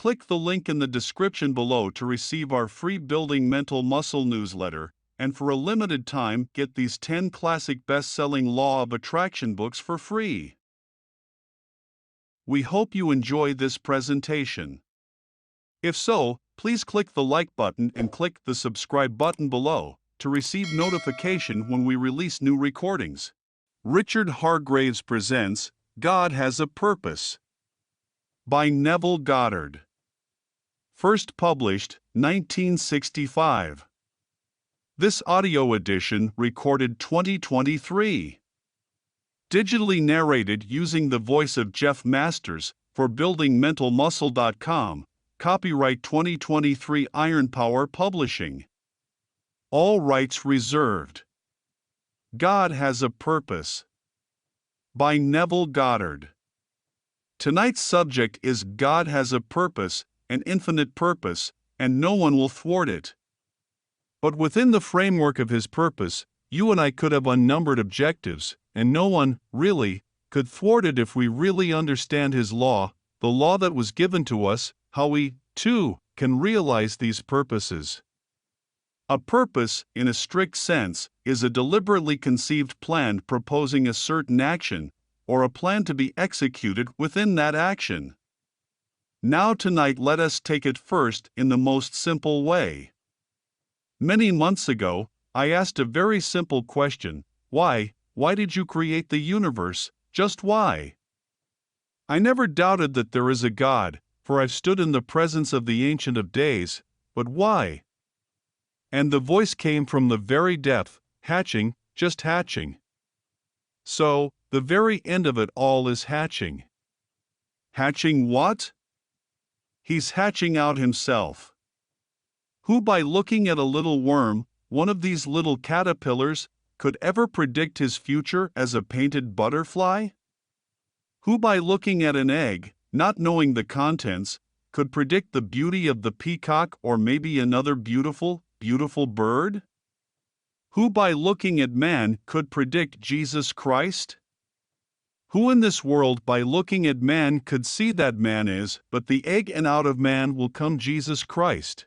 click the link in the description below to receive our free Building Mental Muscle newsletter, and for a limited time get these 10 classic best-selling Law of Attraction books for free. We hope you enjoy this presentation. If so, please click the like button and click the subscribe button below to receive notification when we release new recordings. Richard Hargraves presents God Has a Purpose by Neville Goddard. First published 1965. This audio edition recorded 2023. Digitally narrated using the voice of Jeff Masters for buildingmentalmuscle.com. Copyright 2023 Iron Power Publishing. All rights reserved. God Has a Purpose by Neville Goddard. Tonight's subject is God has a purpose, an infinite purpose, and no one will thwart it. But within the framework of His purpose, you and I could have unnumbered objectives, and no one, really, could thwart it if we really understand His law, the law that was given to us, how we, too, can realize these purposes. A purpose, in a strict sense, is a deliberately conceived plan proposing a certain action, or a plan to be executed within that action. Now tonight let us take it first in the most simple way. Many months ago, I asked a very simple question: why did you create the universe, just why? I never doubted that there is a God, for I've stood in the presence of the Ancient of Days, but why? And the voice came from the very depth, hatching, just hatching. So, the very end of it all is hatching. Hatching what? He's hatching out Himself. Who by looking at a little worm, one of these little caterpillars, could ever predict his future as a painted butterfly? Who by looking at an egg, not knowing the contents, could predict the beauty of the peacock or maybe another beautiful, beautiful bird? Who by looking at man could predict Jesus Christ? Who in this world by looking at man could see that man is but the egg, and out of man will come Jesus Christ?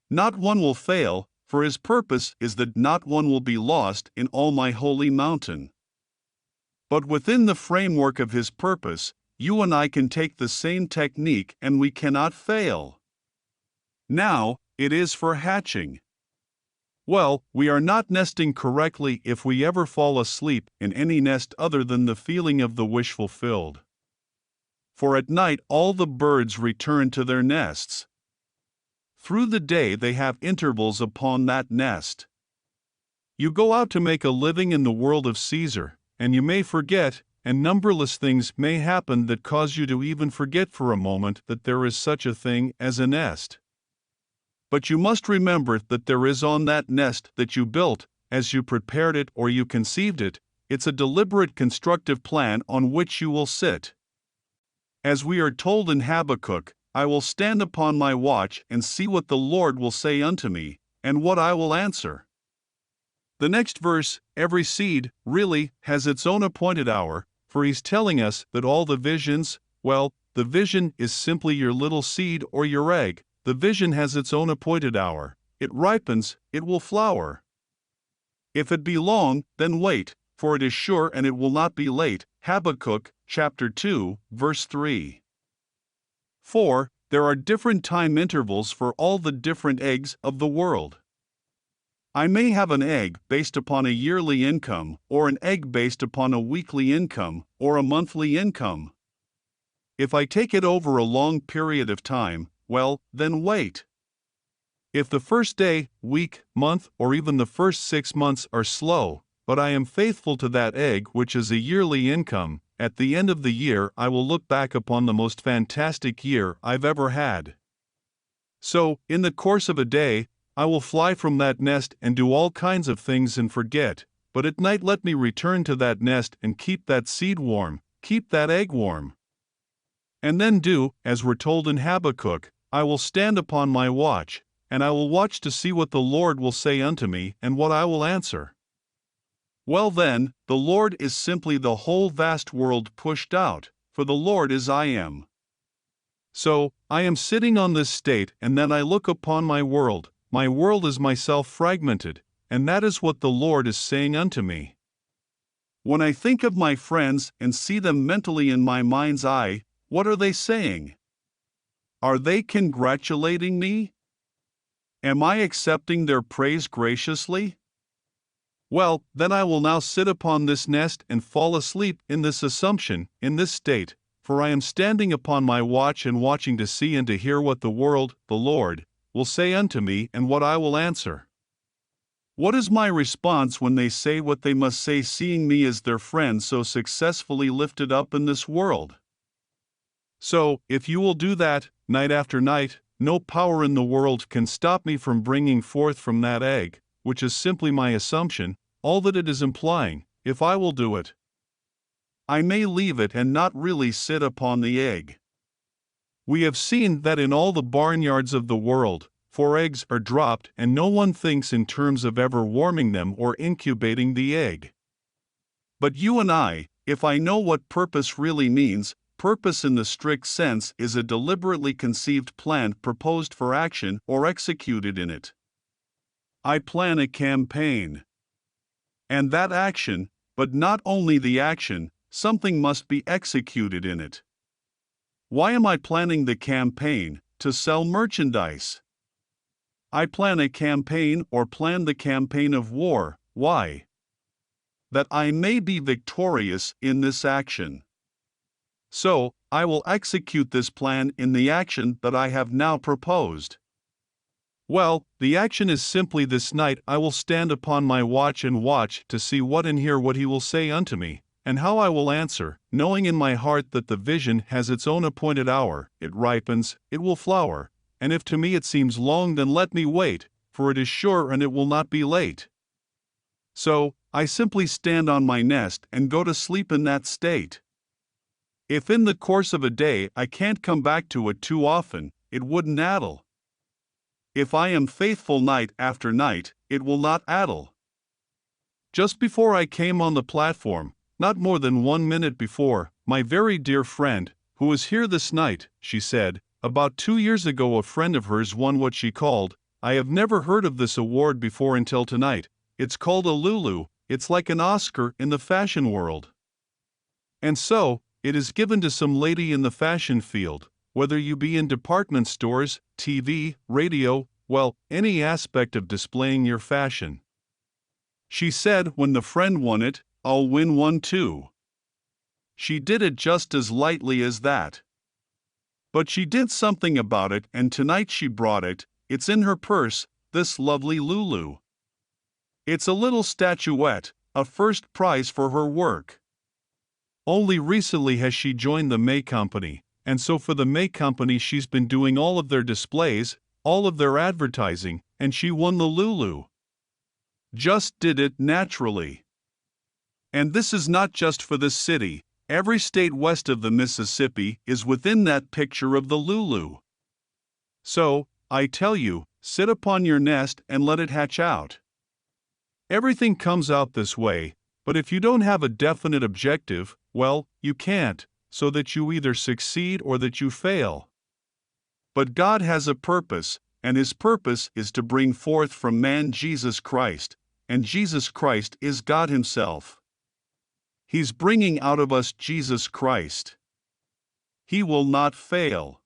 Not one will fail, for His purpose is that not one will be lost in all my holy mountain. But within the framework of His purpose, you and I can take the same technique and we cannot fail. Now, it is for hatching. Well, we are not nesting correctly if we ever fall asleep in any nest other than the feeling of the wish fulfilled. For at night all the birds return to their nests. Through the day they have intervals upon that nest. You go out to make a living in the world of Caesar, and you may forget, and numberless things may happen that cause you to even forget for a moment that there is such a thing as a nest. But you must remember that there is on that nest that you built, as you prepared it or you conceived it, it's a deliberate constructive plan on which you will sit. As we are told in Habakkuk, I will stand upon my watch and see what the Lord will say unto me, and what I will answer. The next verse, every seed, really, has its own appointed hour, for He's telling us that all the visions, well, the vision is simply your little seed or your egg. The vision has its own appointed hour. It ripens, it will flower. If it be long, then wait, for it is sure and it will not be late. Habakkuk, chapter 2, verse 3. 4. There are different time intervals for all the different eggs of the world. I may have an egg based upon a yearly income, or an egg based upon a weekly income, or a monthly income. If I take it over a long period of time, well, then wait. If the first day, week, month, or even the first 6 months are slow, but I am faithful to that egg which is a yearly income, at the end of the year I will look back upon the most fantastic year I've ever had. So, in the course of a day, I will fly from that nest and do all kinds of things and forget, but at night let me return to that nest and keep that seed warm, keep that egg warm. And then do, as we're told in Habakkuk, I will stand upon my watch, and I will watch to see what the Lord will say unto me and what I will answer. Well then, the Lord is simply the whole vast world pushed out, for the Lord is I am. So, I am sitting on this state, and then I look upon my world is myself fragmented, and that is what the Lord is saying unto me. When I think of my friends and see them mentally in my mind's eye, what are they saying? Are they congratulating me? Am I accepting their praise graciously? Well, then I will now sit upon this nest and fall asleep in this assumption, in this state, for I am standing upon my watch and watching to see and to hear what the world, the Lord, will say unto me and what I will answer. What is my response when they say what they must say, seeing me as their friend so successfully lifted up in this world? So, if you will do that, night after night, no power in the world can stop me from bringing forth from that egg, which is simply my assumption, all that it is implying, if I will do it. I may leave it and not really sit upon the egg. We have seen that in all the barnyards of the world, 4 eggs are dropped and no one thinks in terms of ever warming them or incubating the egg. But you and I, if I know what purpose really means, purpose in the strict sense is a deliberately conceived plan proposed for action or executed in it. I plan a campaign. And that action, but not only the action, something must be executed in it. Why am I planning the campaign? To sell merchandise. I plan a campaign or plan the campaign of war. Why? That I may be victorious in this action. So, I will execute this plan in the action that I have now proposed. Well, the action is simply this night I will stand upon my watch and watch to see what and hear what he will say unto me, and how I will answer, knowing in my heart that the vision has its own appointed hour, it ripens, it will flower, and if to me it seems long, then let me wait, for it is sure and it will not be late. So, I simply stand on my nest and go to sleep in that state. If in the course of a day I can't come back to it too often, it wouldn't addle. If I am faithful night after night, it will not addle. Just before I came on the platform, not more than 1 minute before, my very dear friend, who was here this night, she said, about 2 years ago a friend of hers won what she called, I have never heard of this award before until tonight, it's called a Lulu, it's like an Oscar in the fashion world. And so, it is given to some lady in the fashion field, whether you be in department stores, TV, radio, well, any aspect of displaying your fashion. She said when the friend won it, I'll win one too. She did it just as lightly as that. But she did something about it, and tonight she brought it, it's in her purse, this lovely Lulu. It's a little statuette, a first prize for her work. Only recently has she joined the May Company, and so for the May Company she's been doing all of their displays, all of their advertising, and she won the Lulu. Just did it naturally. And this is not just for this city, every state west of the Mississippi is within that picture of the Lulu. So, I tell you, sit upon your nest and let it hatch out. Everything comes out this way, but if you don't have a definite objective, well, you can't, so that you either succeed or that you fail. But God has a purpose, and His purpose is to bring forth from man Jesus Christ, and Jesus Christ is God Himself. He's bringing out of us Jesus Christ. He will not fail.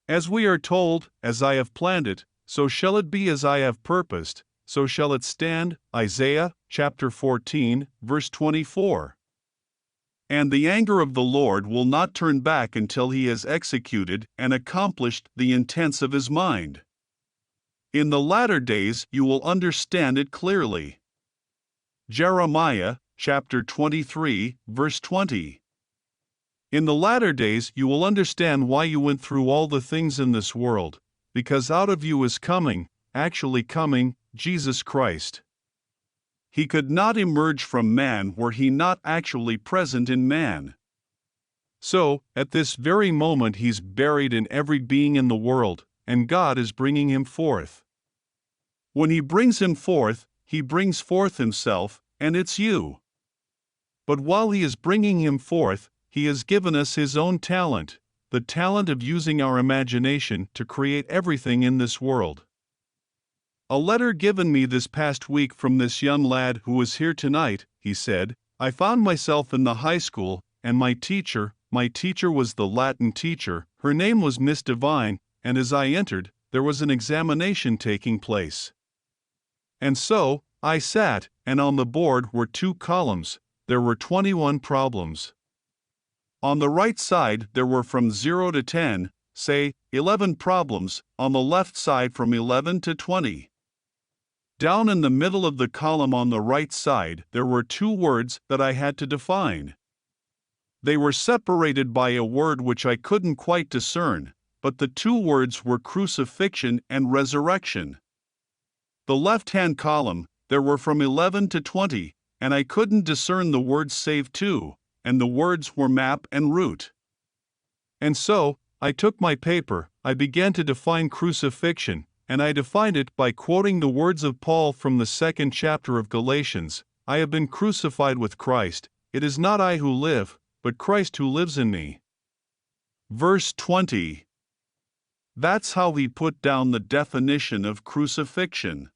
As we are told, as I have planned it, so shall it be as I have purposed, so shall it stand, Isaiah chapter 14, verse 24. And the anger of the Lord will not turn back until He has executed and accomplished the intents of His mind. In the latter days you will understand it clearly. Jeremiah chapter 23, verse 20. In the latter days you will understand why you went through all the things in this world, because out of you is coming, actually coming, Jesus Christ. He could not emerge from man were He not actually present in man. So, at this very moment He's buried in every being in the world, and God is bringing Him forth. When He brings Him forth, He brings forth Himself, and it's you. But while He is bringing Him forth, He has given us His own talent, the talent of using our imagination to create everything in this world. A letter given me this past week from this young lad who was here tonight, he said. I found myself in the high school, and my teacher was the Latin teacher, her name was Miss Devine, and as I entered, there was an examination taking place. And so, I sat, and on the board were 2 columns, there were 21 problems. On the right side there were from 0 to 10, say, 11 problems, on the left side from 11 to 20. Down in the middle of the column on the right side there were 2 words that I had to define. They were separated by a word which I couldn't quite discern, but the 2 words were crucifixion and resurrection. The left-hand column, there were from 11 to 20, and I couldn't discern the words save 2, and the words were map and root. And so, I took my paper, I began to define crucifixion, and I defined it by quoting the words of Paul from the 2nd chapter of Galatians, I have been crucified with Christ, it is not I who live, but Christ who lives in me. Verse 20. That's how he put down the definition of crucifixion.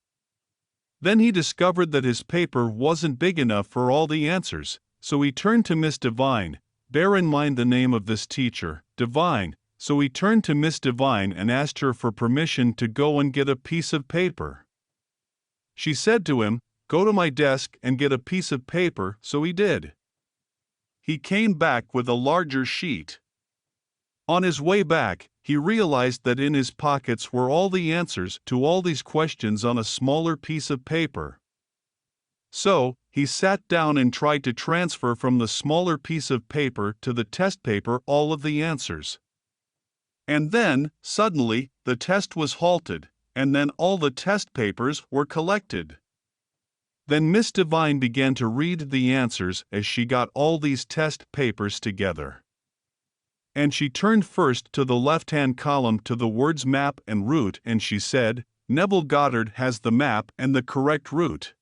Then he discovered that his paper wasn't big enough for all the answers, so he turned to Miss Devine. Bear in mind the name of this teacher, Devine, so he turned to Miss Devine and asked her for permission to go and get a piece of paper. She said to him, "Go to my desk and get a piece of paper," so he did. He came back with a larger sheet. On his way back, he realized that in his pockets were all the answers to all these questions on a smaller piece of paper. So, he sat down and tried to transfer from the smaller piece of paper to the test paper all of the answers. And then, suddenly, the test was halted, and then all the test papers were collected. Then Miss Devine began to read the answers as she got all these test papers together. And she turned first to the left-hand column to the words map and route, and she said, Neville Goddard has the map and the correct route.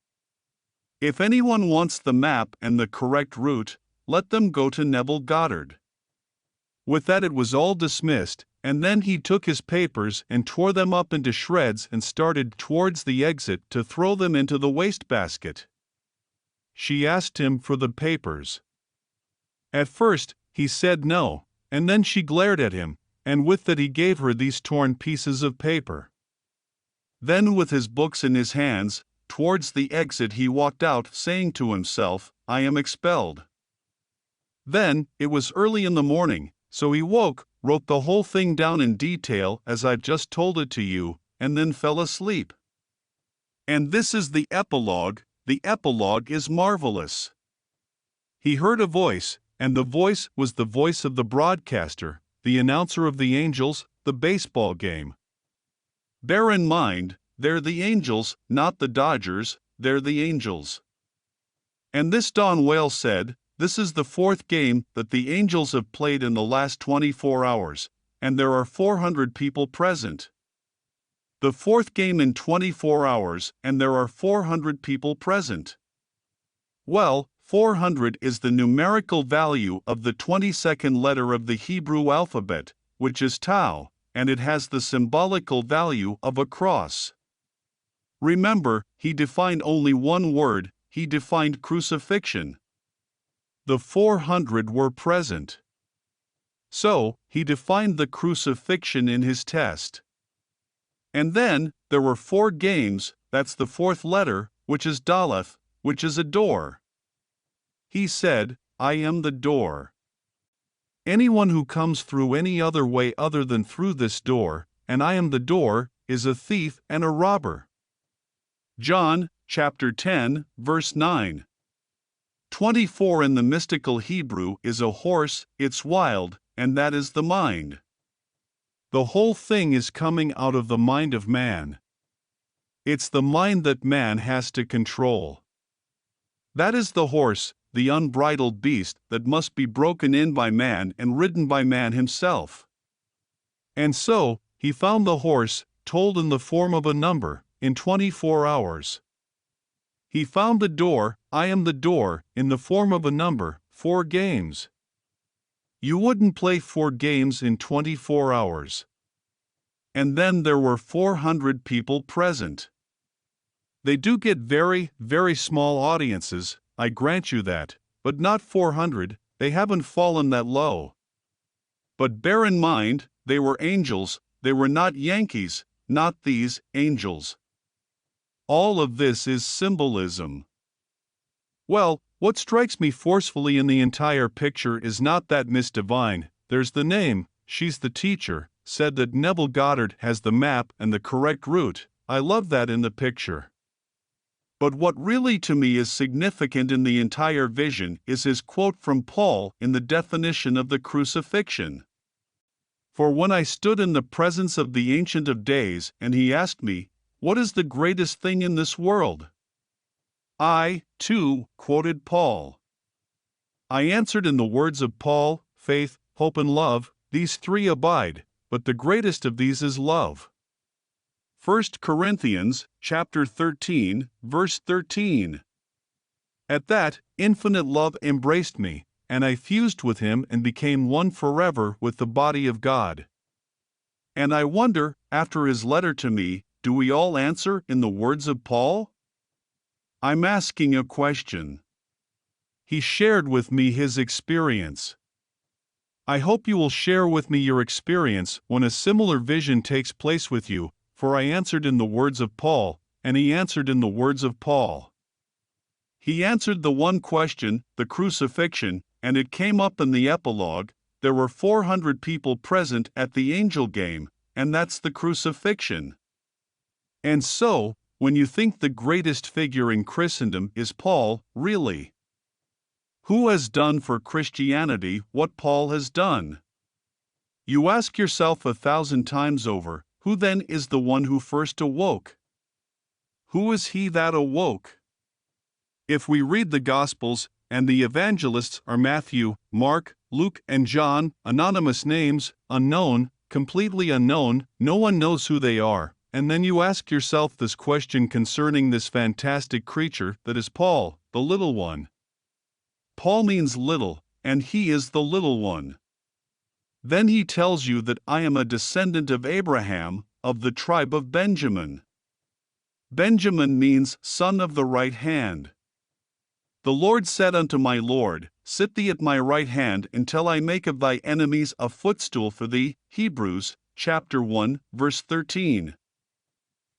If anyone wants the map and the correct route, let them go to Neville Goddard. With that it was all dismissed, and then he took his papers and tore them up into shreds and started towards the exit to throw them into the wastebasket. She asked him for the papers. At first, he said no, and then she glared at him, and with that he gave her these torn pieces of paper. Then with his books in his hands, towards the exit he walked out saying to himself, I am expelled. Then, it was early in the morning, so he woke, wrote the whole thing down in detail as I've just told it to you, and then fell asleep. And this is the epilogue is marvelous. He heard a voice, and the voice was the voice of the broadcaster, the announcer of the Angels, the baseball game. Bear in mind, they're the Angels, not the Dodgers, they're the Angels. And this Don Whale said, this is the 4th game that the Angels have played in the last 24 hours, and there are 400 people present. The 4th game in 24 hours, and there are 400 people present. Well, 400 is the numerical value of the 22nd letter of the Hebrew alphabet, which is tau, and it has the symbolical value of a cross. Remember, he defined only one word, he defined crucifixion. The 400 were present. So, he defined the crucifixion in his test. And then, there were 4 games, that's the 4th letter, which is Daleth, which is a door. He said, I am the door. Anyone who comes through any other way other than through this door, and I am the door, is a thief and a robber. John, chapter 10, verse 9. 24 in the mystical Hebrew is a horse, it's wild, and that is the mind. The whole thing is coming out of the mind of man. It's the mind that man has to control. That is the horse, the unbridled beast that must be broken in by man and ridden by man himself. And so, he found the horse, told in the form of a number, in 24 hours. He found the door, I am the door, in the form of a number, 4 games. You wouldn't play 4 games in 24 hours. And then there were 400 people present. They do get very, very small audiences, I grant you that, but not 400, they haven't fallen that low. But bear in mind, they were angels, they were not Yankees, not these angels. All of this is symbolism. Well, what strikes me forcefully in the entire picture is not that Miss Divine, there's the name, she's the teacher, said that Neville Goddard has the map and the correct route. I love that in the picture. But what really to me is significant in the entire vision is his quote from Paul in the definition of the crucifixion. For when I stood in the presence of the Ancient of Days and he asked me, "What is the greatest thing in this world?" I, too, quoted Paul. I answered in the words of Paul, faith, hope and love, these 3 abide, but the greatest of these is love. 1 Corinthians chapter 13, verse 13. At that, infinite love embraced me, and I fused with him and became one forever with the body of God. And I wonder, after his letter to me, do we all answer in the words of Paul? I'm asking a question. He shared with me his experience. I hope you will share with me your experience when a similar vision takes place with you, for I answered in the words of Paul, and he answered in the words of Paul. He answered the one question, the crucifixion, and it came up in the epilogue. There were 400 people present at the angel game, and that's the crucifixion. And so, when you think the greatest figure in Christendom is Paul, really? Who has done for Christianity what Paul has done? You ask yourself 1,000 times over, who then is the one who first awoke? Who is he that awoke? If we read the Gospels, and the evangelists are Matthew, Mark, Luke, and John, anonymous names, unknown, completely unknown, no one knows who they are, and then you ask yourself this question concerning this fantastic creature that is Paul, the little one. Paul means little, and he is the little one. Then he tells you that I am a descendant of Abraham, of the tribe of Benjamin. Benjamin means son of the right hand. The Lord said unto my Lord, Sit thee at my right hand until I make of thy enemies a footstool for thee. Hebrews chapter 1, verse 13.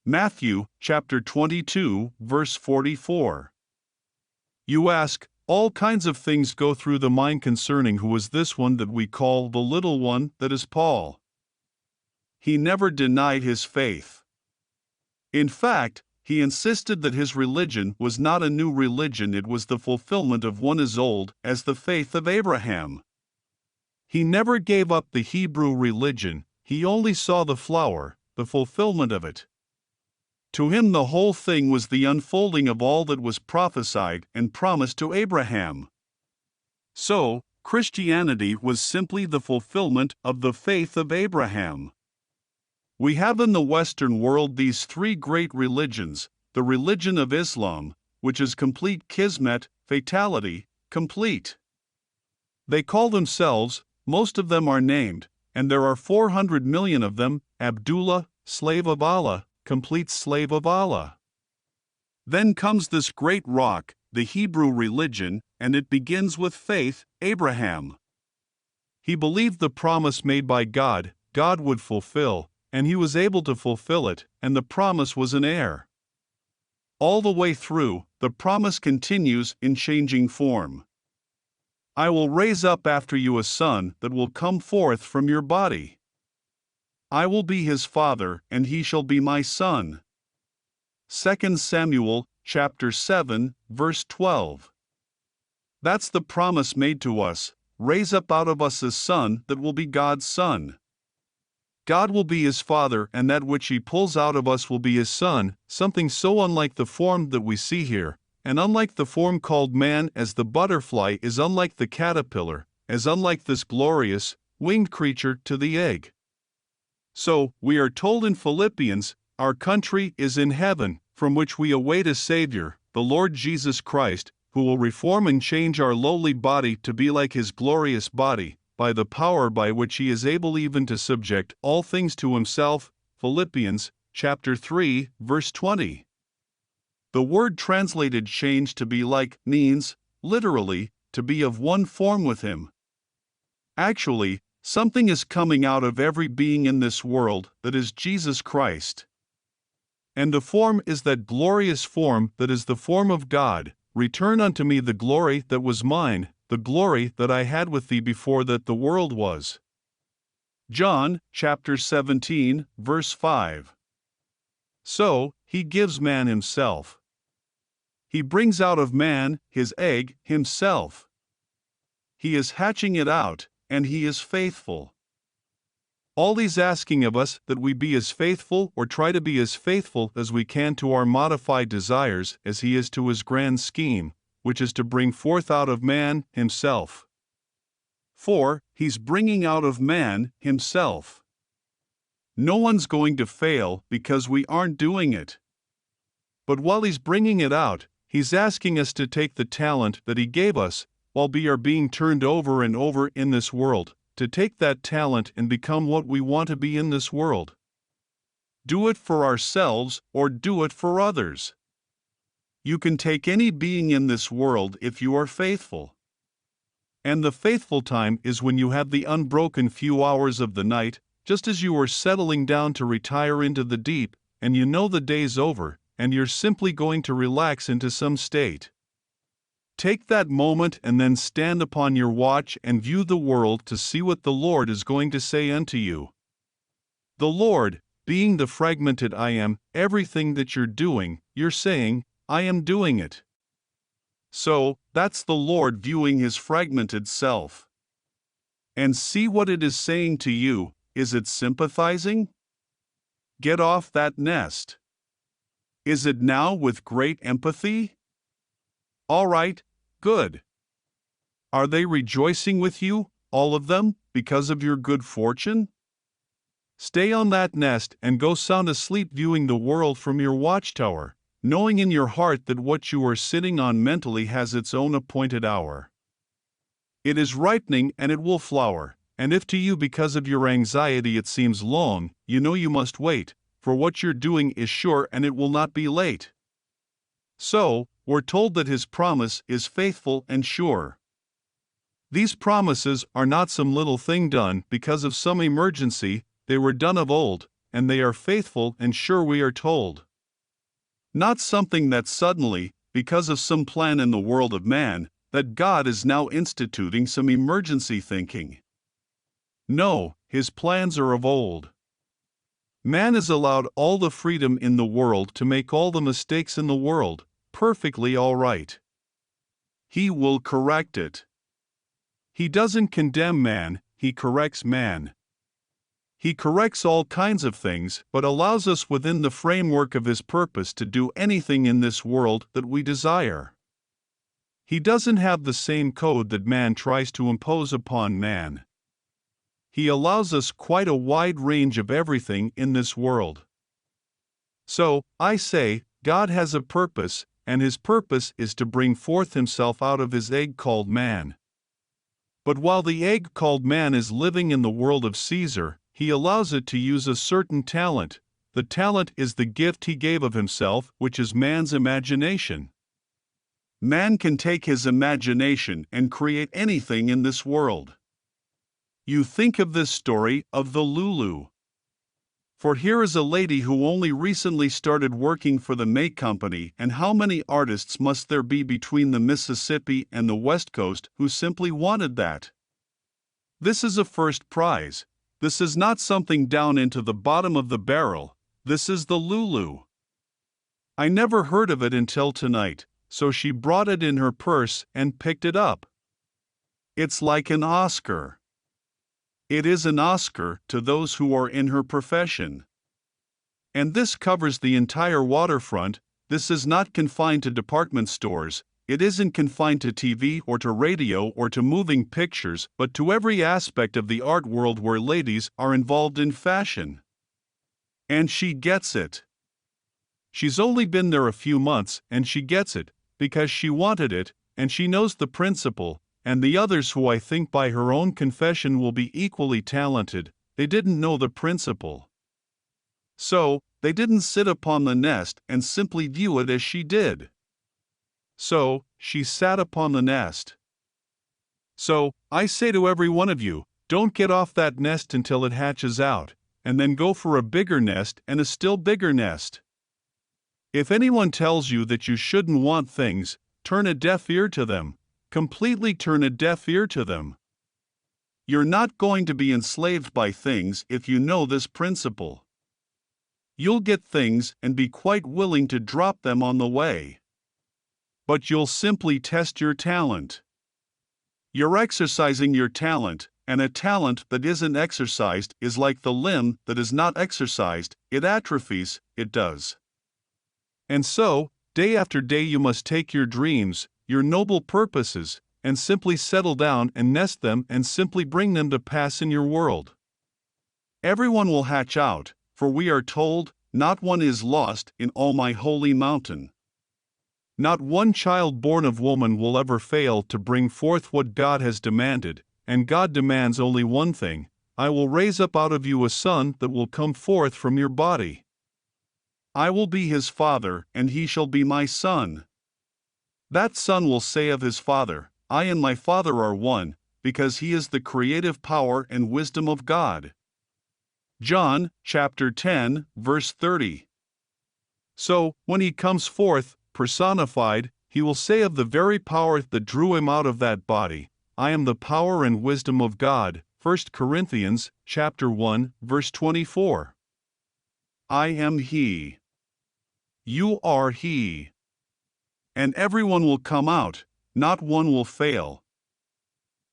Matthew chapter 22, verse 44. You ask, all kinds of things go through the mind concerning who is this one that we call the little one that is Paul. He never denied his faith. In fact, he insisted that his religion was not a new religion, it was the fulfillment of one as old as the faith of Abraham. He never gave up the Hebrew religion, he only saw the flower, the fulfillment of it. To him the whole thing was the unfolding of all that was prophesied and promised to Abraham. So, Christianity was simply the fulfillment of the faith of Abraham. We have in the Western world these 3 great religions, the religion of Islam, which is complete kismet, fatality, complete. They call themselves, most of them are named, and there are 400 million of them, Abdullah, slave of Allah, complete slave of Allah. Then comes this great rock, the Hebrew religion, and it begins with faith, Abraham. He believed the promise made by God, God would fulfill, and he was able to fulfill it, and the promise was an heir. All the way through, the promise continues in changing form. I will raise up after you a son that will come forth from your body. I will be his father, and he shall be my son. 2 Samuel chapter 7, verse 12. That's the promise made to us, raise up out of us a son that will be God's son. God will be his father, and that which he pulls out of us will be his son, something so unlike the form that we see here, and unlike the form called man, as the butterfly is unlike the caterpillar, as unlike this glorious, winged creature to the egg. So, we are told in Philippians, our country is in heaven, from which we await a Savior, the Lord Jesus Christ, who will reform and change our lowly body to be like his glorious body, by the power by which he is able even to subject all things to himself. Philippians chapter 3, verse 20. The word translated change to be like means, literally, to be of one form with him. Actually, something is coming out of every being in this world that is Jesus Christ. And the form is that glorious form that is the form of God. Return unto me the glory that was mine, the glory that I had with thee before that the world was. John chapter 17, verse 5. So, he gives man himself. He brings out of man, his egg, himself. He is hatching it out, and he is faithful. All he's asking of us that we be as faithful or try to be as faithful as we can to our modified desires as he is to his grand scheme, which is to bring forth out of man himself. For he's bringing out of man himself. No one's going to fail because we aren't doing it. But while he's bringing it out, he's asking us to take the talent that he gave us while we are being turned over and over in this world, to take that talent and become what we want to be in this world. Do it for ourselves or do it for others. You can take any being in this world if you are faithful. And the faithful time is when you have the unbroken few hours of the night, just as you are settling down to retire into the deep, and you know the day's over, and you're simply going to relax into some state. Take that moment and then stand upon your watch and view the world to see what the Lord is going to say unto you. The Lord, being the fragmented I am, everything that you're doing, you're saying, I am doing it. So, that's the Lord viewing his fragmented self. And see what it is saying to you. Is it sympathizing? Get off that nest. Is it now with great empathy? All right, good. Are they rejoicing with you, all of them, because of your good fortune? Stay on that nest and go sound asleep viewing the world from your watchtower, knowing in your heart that what you are sitting on mentally has its own appointed hour. It is ripening and it will flower, and if to you because of your anxiety it seems long, you know you must wait, for what you're doing is sure and it will not be late. So, we're told that his promise is faithful and sure. These promises are not some little thing done because of some emergency, they were done of old, and they are faithful and sure, we are told. Not something that suddenly, because of some plan in the world of man, that God is now instituting some emergency thinking. No, his plans are of old. Man is allowed all the freedom in the world to make all the mistakes in the world, perfectly all right. He will correct it. He doesn't condemn man, he corrects man. He corrects all kinds of things, but allows us within the framework of his purpose to do anything in this world that we desire. He doesn't have the same code that man tries to impose upon man. He allows us quite a wide range of everything in this world. So, I say, God has a purpose, and his purpose is to bring forth himself out of his egg called man. But while the egg called man is living in the world of Caesar, he allows it to use a certain talent. The talent is the gift he gave of himself, which is man's imagination. Man can take his imagination and create anything in this world. You think of this story of the Lulu. For here is a lady who only recently started working for the May Company, and how many artists must there be between the Mississippi and the West Coast who simply wanted that? This is a first prize. This is not something down into the bottom of the barrel. This is the Lulu. I never heard of it until tonight, so she brought it in her purse and picked it up. It's like an Oscar. It is an Oscar to those who are in her profession. And this covers the entire waterfront. This is not confined to department stores. It isn't confined to TV or to radio or to moving pictures, but to every aspect of the art world where ladies are involved in fashion. And she gets it. She's only been there a few months, and she gets it, because she wanted it, and she knows the principle, and the others who I think by her own confession will be equally talented, they didn't know the principle. So, they didn't sit upon the nest and simply view it as she did. So, she sat upon the nest. So, I say to every one of you, don't get off that nest until it hatches out, and then go for a bigger nest and a still bigger nest. If anyone tells you that you shouldn't want things, turn a deaf ear to them. Completely turn a deaf ear to them. You're not going to be enslaved by things if you know this principle. You'll get things and be quite willing to drop them on the way. But you'll simply test your talent. You're exercising your talent, and a talent that isn't exercised is like the limb that is not exercised, it atrophies, it does. And so, day after day you must take your dreams, your noble purposes, and simply settle down and nest them and simply bring them to pass in your world. Everyone will hatch out, for we are told, not one is lost in all my holy mountain. Not one child born of woman will ever fail to bring forth what God has demanded, and God demands only one thing: I will raise up out of you a son that will come forth from your body. I will be his father, and he shall be my son. That son will say of his father, I and my father are one, because he is the creative power and wisdom of God. John chapter 10, verse 30. So, when he comes forth, personified, he will say of the very power that drew him out of that body, I am the power and wisdom of God. 1 Corinthians chapter 1, verse 24. I am he. You are he. And everyone will come out, not one will fail.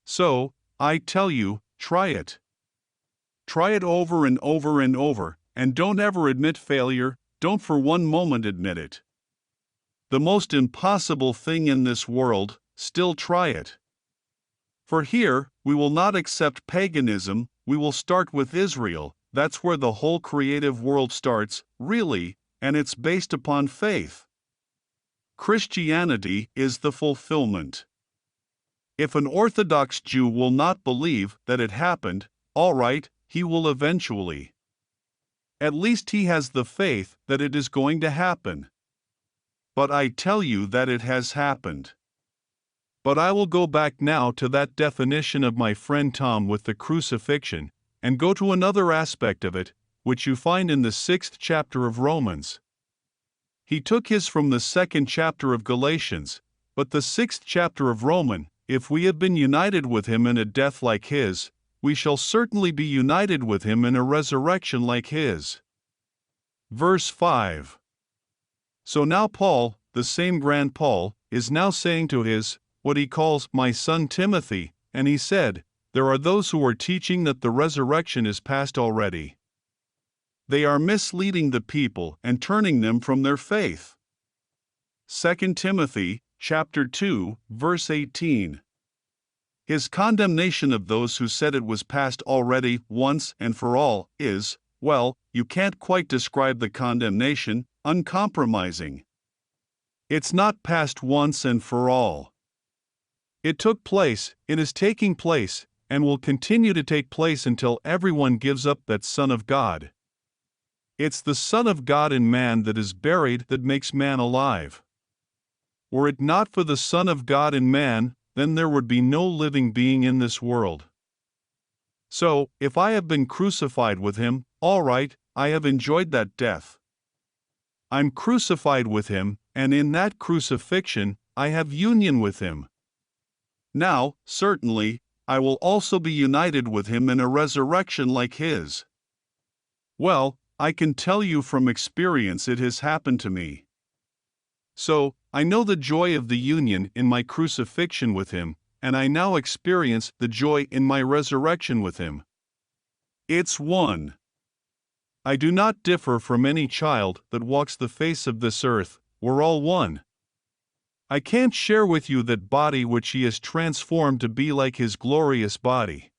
So, I tell you, try it. Try it over and over and over, and don't ever admit failure, don't for one moment admit it. The most impossible thing in this world, still try it. For here, we will not accept paganism, we will start with Israel, that's where the whole creative world starts, really, and it's based upon faith. Christianity is the fulfillment. If an Orthodox Jew will not believe that it happened, all right, he will eventually. At least he has the faith that it is going to happen. But I tell you that it has happened. But I will go back now to that definition of my friend Tom with the crucifixion, and go to another aspect of it, which you find in the 6th chapter of Romans. He took his from the 2nd chapter of Galatians, but the 6th chapter of Romans, if we have been united with him in a death like his, we shall certainly be united with him in a resurrection like his. Verse 5. So now Paul, the same grand Paul, is now saying to his, what he calls my son Timothy, and he said, there are those who are teaching that the resurrection is past already. They are misleading the people and turning them from their faith. 2 Timothy chapter 2, verse 18. His condemnation of those who said it was past already, once and for all, is, well, you can't quite describe the condemnation, uncompromising. It's not past once and for all. It took place, it is taking place, and will continue to take place until everyone gives up that Son of God. It's the Son of God in man that is buried that makes man alive. Were it not for the Son of God in man, then there would be no living being in this world. So, if I have been crucified with him, all right, I have enjoyed that death. I'm crucified with him, and in that crucifixion, I have union with him. Now, certainly, I will also be united with him in a resurrection like his. Well, I can tell you from experience it has happened to me. So, I know the joy of the union in my crucifixion with him, and I now experience the joy in my resurrection with him. It's one. I do not differ from any child that walks the face of this earth, we're all one. I can't share with you that body which he has transformed to be like his glorious body.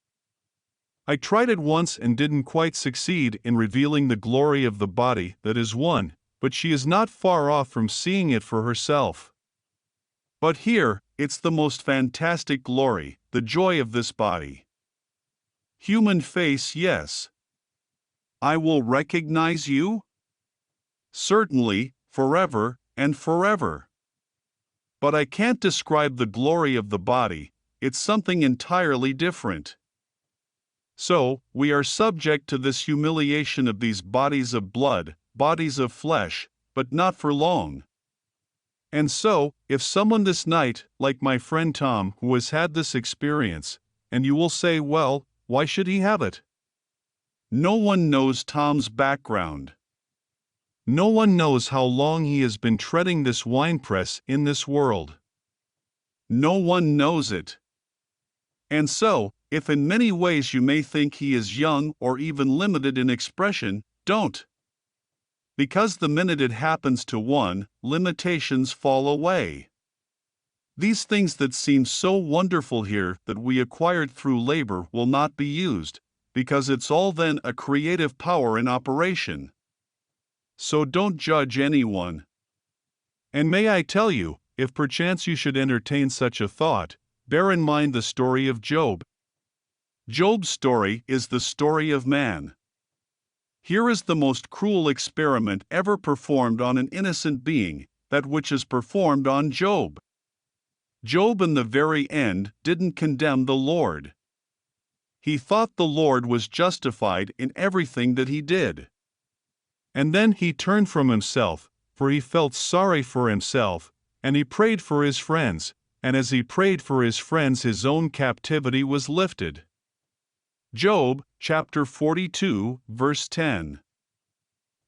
I tried it once and didn't quite succeed in revealing the glory of the body that is one, but she is not far off from seeing it for herself. But here, it's the most fantastic glory, the joy of this body. Human face, yes. I will recognize you? Certainly, forever and forever. But I can't describe the glory of the body, it's something entirely different. So, we are subject to this humiliation of these bodies of blood, bodies of flesh, but not for long. And so, if someone this night, like my friend Tom, who has had this experience, and you will say, well, why should he have it? No one knows Tom's background. No one knows how long he has been treading this winepress in this world. No one knows it. And so, if in many ways you may think he is young or even limited in expression, don't. Because the minute it happens to one, limitations fall away. These things that seem so wonderful here that we acquired through labor will not be used, because it's all then a creative power in operation. So don't judge anyone. And may I tell you, if perchance you should entertain such a thought, bear in mind the story of Job. Job's story is the story of man. Here is the most cruel experiment ever performed on an innocent being, that which is performed on Job. Job in the very end didn't condemn the Lord. He thought the Lord was justified in everything that he did. And then he turned from himself, for he felt sorry for himself, and he prayed for his friends, and as he prayed for his friends his own captivity was lifted. Job, chapter 42, verse 10.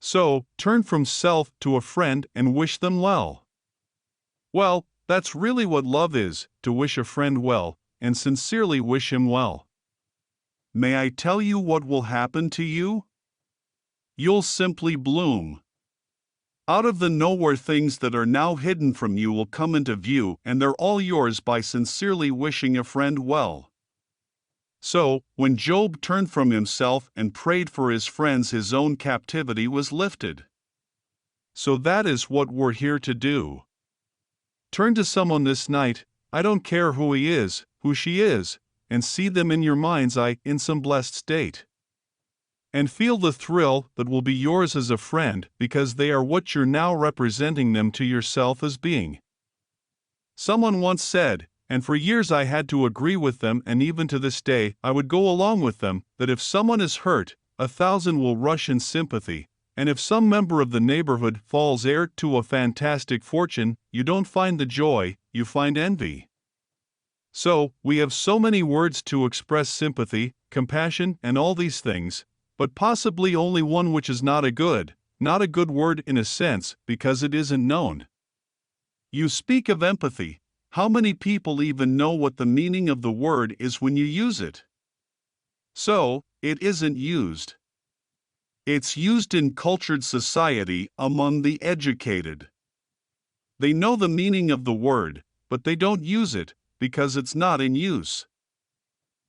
So, turn from self to a friend and wish them well. Well, that's really what love is, to wish a friend well, and sincerely wish him well. May I tell you what will happen to you? You'll simply bloom. Out of the nowhere things that are now hidden from you will come into view, and they're all yours by sincerely wishing a friend well. So, when Job turned from himself and prayed for his friends, his own captivity was lifted. So that is what we're here to do. Turn to someone this night, I don't care who he is, who she is, and see them in your mind's eye in some blessed state. And feel the thrill that will be yours as a friend because they are what you're now representing them to yourself as being. Someone once said, and for years I had to agree with them, and even to this day I would go along with them, that if someone is hurt, 1,000 will rush in sympathy, and if some member of the neighborhood falls heir to a fantastic fortune, you don't find the joy, you find envy. So, we have so many words to express sympathy, compassion, and all these things, but possibly only one which is not a good word in a sense, because it isn't known. You speak of empathy. How many people even know what the meaning of the word is when you use it? So, it isn't used. It's used in cultured society among the educated. They know the meaning of the word, but they don't use it because it's not in use.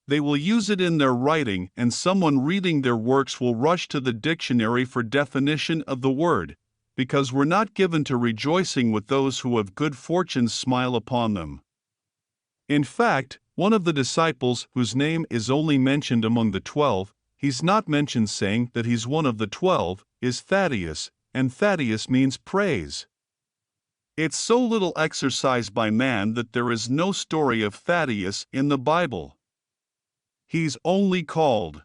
They will use it in their writing, and someone reading their works will rush to the dictionary for definition of the word, because we're not given to rejoicing with those who have good fortunes smile upon them. In fact, one of the disciples, whose name is only mentioned among the 12, he's not mentioned saying that he's one of the 12, is Thaddeus, and Thaddeus means praise. It's so little exercised by man that there is no story of Thaddeus in the Bible. He's only called.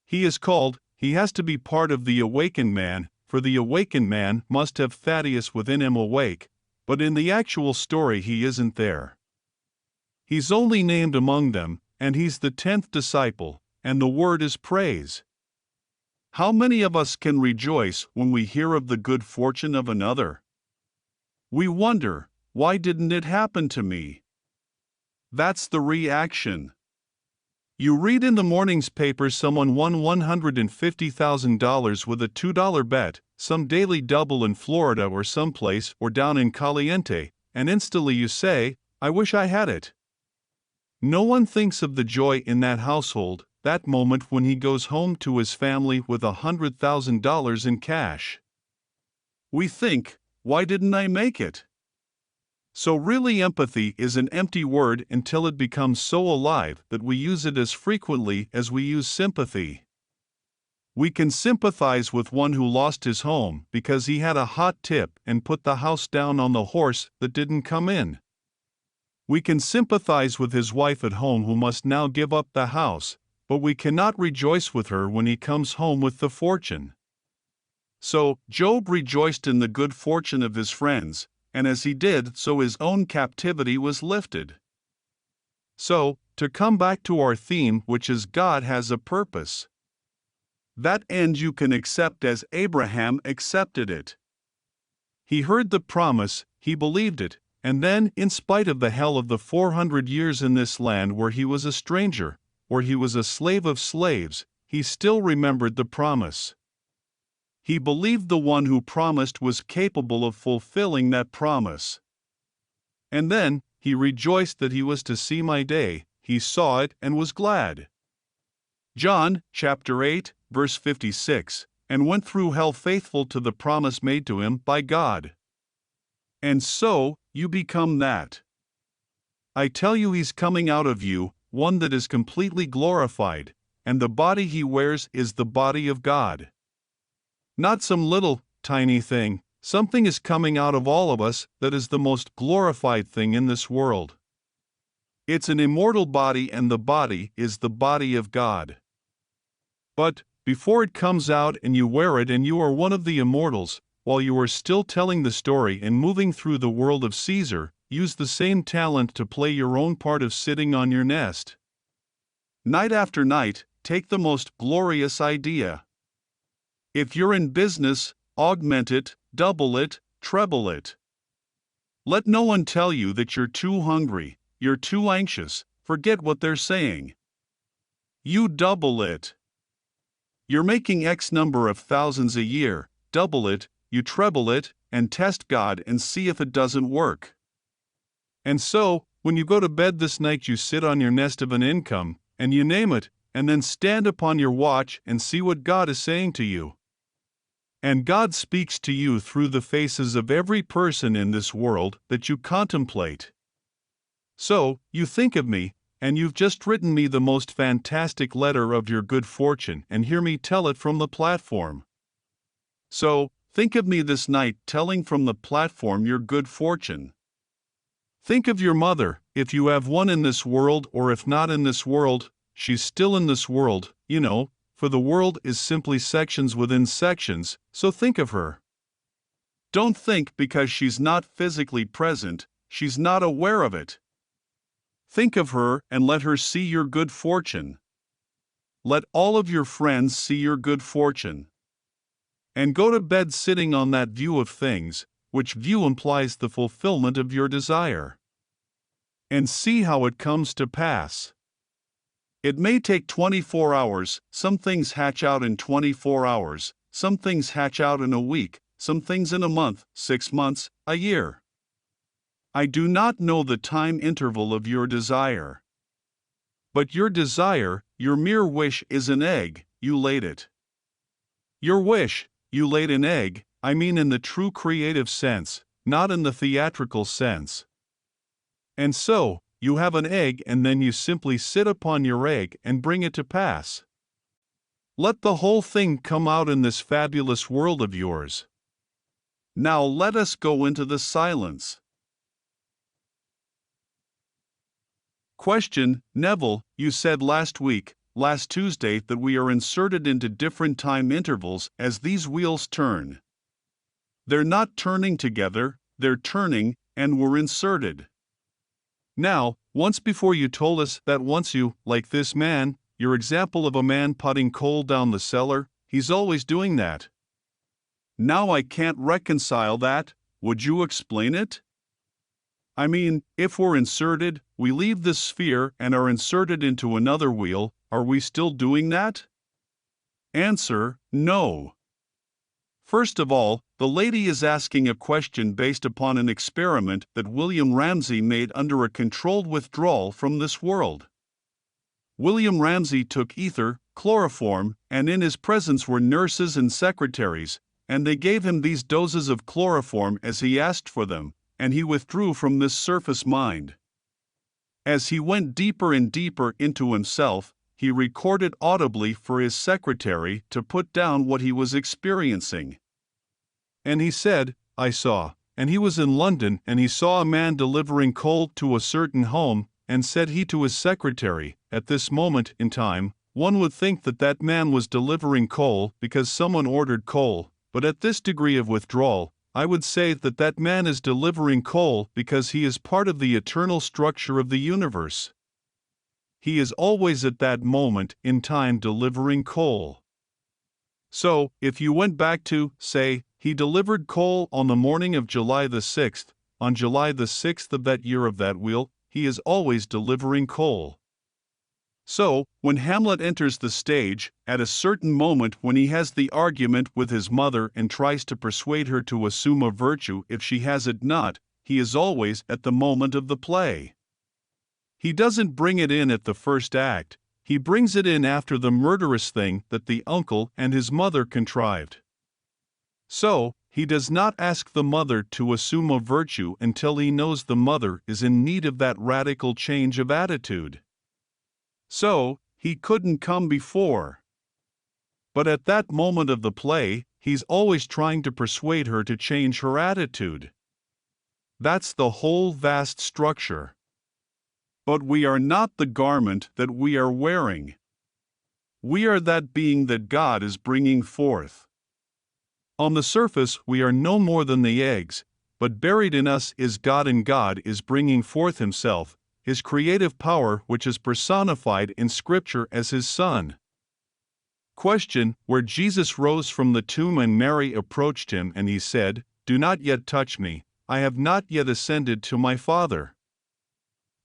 He is called, he has to be part of the awakened man, for the awakened man must have Thaddeus within him awake, but in the actual story he isn't there. He's only named among them, and he's the 10th disciple, and the word is praise. How many of us can rejoice when we hear of the good fortune of another? We wonder, why didn't it happen to me? That's the reaction. You read in the morning's paper someone won $150,000 with a $2 bet, some daily double in Florida or someplace or down in Caliente, and instantly you say, I wish I had it. No one thinks of the joy in that household, that moment when he goes home to his family with $100,000 in cash. We think, why didn't I make it? So really empathy is an empty word until it becomes so alive that we use it as frequently as we use sympathy. We can sympathize with one who lost his home because he had a hot tip and put the house down on the horse that didn't come in. We can sympathize with his wife at home who must now give up the house, but we cannot rejoice with her when he comes home with the fortune. So, Job rejoiced in the good fortune of his friends, and as he did so his own captivity was lifted. So, to come back to our theme, which is God has a purpose. That end you can accept as Abraham accepted it. He heard the promise, he believed it, and then, in spite of the hell of the 400 years in this land where he was a stranger, where he was a slave of slaves, he still remembered the promise. He believed the one who promised was capable of fulfilling that promise. And then, he rejoiced that he was to see my day, he saw it and was glad. John, chapter 8, verse 56, and went through hell faithful to the promise made to him by God. And so, you become that. I tell you he's coming out of you, one that is completely glorified, and the body he wears is the body of God. Not some little, tiny thing, something is coming out of all of us that is the most glorified thing in this world. It's an immortal body and the body is the body of God. But, before it comes out and you wear it and you are one of the immortals, while you are still telling the story and moving through the world of Caesar, use the same talent to play your own part of sitting on your nest. Night after night, take the most glorious idea. If you're in business, augment it, double it, treble it. Let no one tell you that you're too hungry, you're too anxious, forget what they're saying. You double it. You're making X number of thousands a year, double it, you treble it, and test God and see if it doesn't work. And so, when you go to bed this night you sit on your nest of an income, and you name it, and then stand upon your watch and see what God is saying to you. And God speaks to you through the faces of every person in this world that you contemplate. So, you think of me, and you've just written me the most fantastic letter of your good fortune and hear me tell it from the platform. So, think of me this night telling from the platform your good fortune. Think of your mother, if you have one in this world or if not in this world, she's still in this world, you know, for the world is simply sections within sections, so think of her. Don't think because she's not physically present, she's not aware of it. Think of her and let her see your good fortune. Let all of your friends see your good fortune. And go to bed sitting on that view of things, which view implies the fulfillment of your desire. And see how it comes to pass. It may take 24 hours, some things hatch out in 24 hours, some things hatch out in a week, some things in a month, 6 months, a year. I do not know the time interval of your desire. But your desire, your mere wish is an egg, you laid it. Your wish, you laid an egg, I mean in the true creative sense, not in the theatrical sense. And so, you have an egg and then you simply sit upon your egg and bring it to pass. Let the whole thing come out in this fabulous world of yours. Now let us go into the silence. Question: Neville, you said last Tuesday, that we are inserted into different time intervals as these wheels turn. They're not turning together, they're turning, and we're inserted. Now, once before you told us that once you, like this man, your example of a man putting coal down the cellar, he's always doing that. Now I can't reconcile that, would you explain it? I mean, if we're inserted, we leave this sphere and are inserted into another wheel, are we still doing that? Answer: no. First of all, the lady is asking a question based upon an experiment that William Ramsay made under a controlled withdrawal from this world. William Ramsay took ether, chloroform, and in his presence were nurses and secretaries, and they gave him these doses of chloroform as he asked for them, and he withdrew from this surface mind. As he went deeper and deeper into himself, he recorded audibly for his secretary to put down what he was experiencing. And he said, I saw, and he was in London, and he saw a man delivering coal to a certain home, and said he to his secretary, at this moment in time, one would think that that man was delivering coal because someone ordered coal, but at this degree of withdrawal, I would say that that man is delivering coal because he is part of the eternal structure of the universe. He is always at that moment in time delivering coal. So, if you went back to, say, he delivered coal on the morning of July the 6th, on July the 6th of that year of that wheel, he is always delivering coal. So, when Hamlet enters the stage, at a certain moment when he has the argument with his mother and tries to persuade her to assume a virtue if she has it not, he is always at the moment of the play. He doesn't bring it in at the first act, he brings it in after the murderous thing that the uncle and his mother contrived. So, he does not ask the mother to assume a virtue until he knows the mother is in need of that radical change of attitude. So, he couldn't come before. But at that moment of the play, he's always trying to persuade her to change her attitude. That's the whole vast structure. But we are not the garment that we are wearing. We are that being that God is bringing forth. On the surface we are no more than the eggs, but buried in us is God, and God is bringing forth Himself, His creative power, which is personified in Scripture as His Son. Question: where Jesus rose from the tomb and Mary approached Him and He said, "Do not yet touch me, I have not yet ascended to my Father."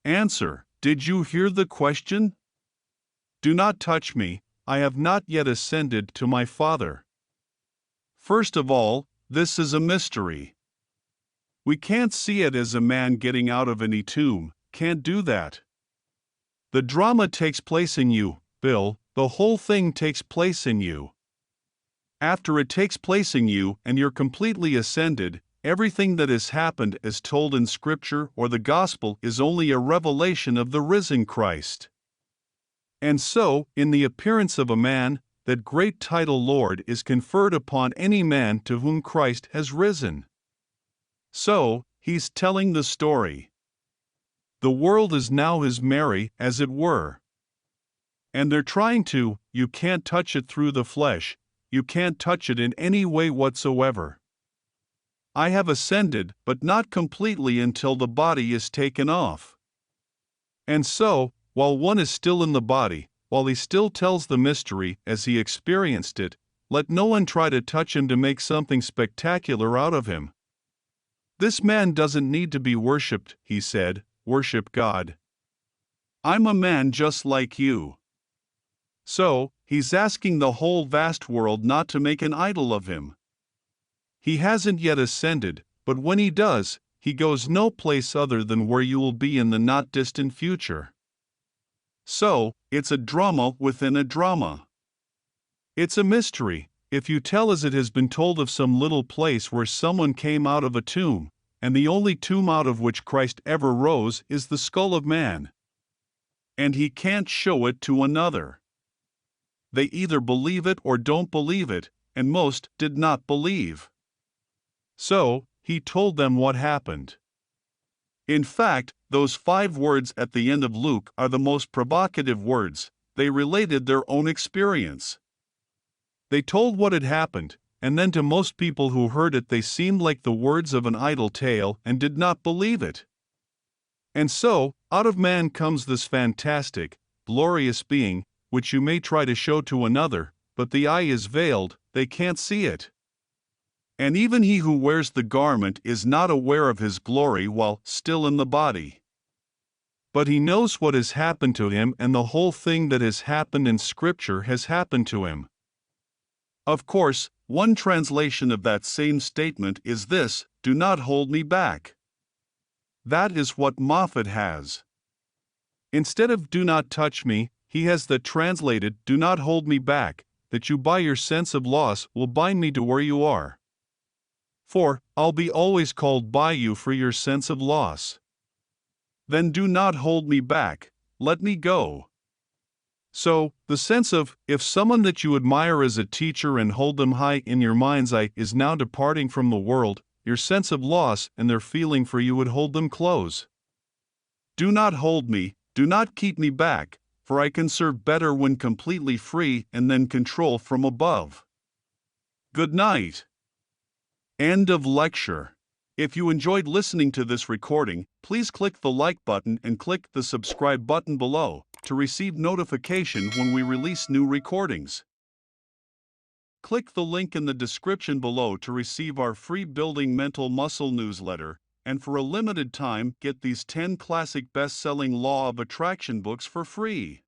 Answer: did you hear the question? Do not touch me, I have not yet ascended to my Father. First of all, this is a mystery. We can't see it as a man getting out of any tomb, can't do that. The drama takes place in you, Bill, the whole thing takes place in you. After it takes place in you and you're completely ascended, everything that has happened as told in Scripture or the Gospel is only a revelation of the risen Christ. And so, in the appearance of a man, that great title Lord is conferred upon any man to whom Christ has risen. So, he's telling the story. The world is now his Mary, as it were. And they're trying to, you can't touch it through the flesh, you can't touch it in any way whatsoever. I have ascended, but not completely until the body is taken off. And so, while one is still in the body, while he still tells the mystery as he experienced it, let no one try to touch him to make something spectacular out of him. This man doesn't need to be worshipped, he said, worship God. I'm a man just like you. So, he's asking the whole vast world not to make an idol of him. He hasn't yet ascended, but when he does, he goes no place other than where you will be in the not distant future. So, it's a drama within a drama. It's a mystery, if you tell as it has been told of some little place where someone came out of a tomb, and the only tomb out of which Christ ever rose is the skull of man. And he can't show it to another. They either believe it or don't believe it, and most did not believe. So, he told them what happened. In fact, those 5 words at the end of Luke are the most provocative words. They related their own experience. They told what had happened, and then to most people who heard it they seemed like the words of an idle tale and did not believe it. And so, out of man comes this fantastic, glorious being, which you may try to show to another, but the eye is veiled, they can't see it. And even he who wears the garment is not aware of his glory while still in the body. But he knows what has happened to him, and the whole thing that has happened in Scripture has happened to him. Of course, one translation of that same statement is this: do not hold me back. That is what Moffat has. Instead of do not touch me, he has that translated do not hold me back, that you by your sense of loss will bind me to where you are. For I'll be always called by you for your sense of loss. Then do not hold me back, let me go. So, the sense of, if someone that you admire as a teacher and hold them high in your mind's eye is now departing from the world, your sense of loss and their feeling for you would hold them close. Do not hold me, do not keep me back, for I can serve better when completely free and then control from above. Good night. End of lecture. If you enjoyed listening to this recording, please click the like button and click the subscribe button below to receive notification when we release new recordings. Click the link in the description below to receive our free Building Mental Muscle newsletter, and for a limited time get these 10 classic best-selling Law of Attraction books for free.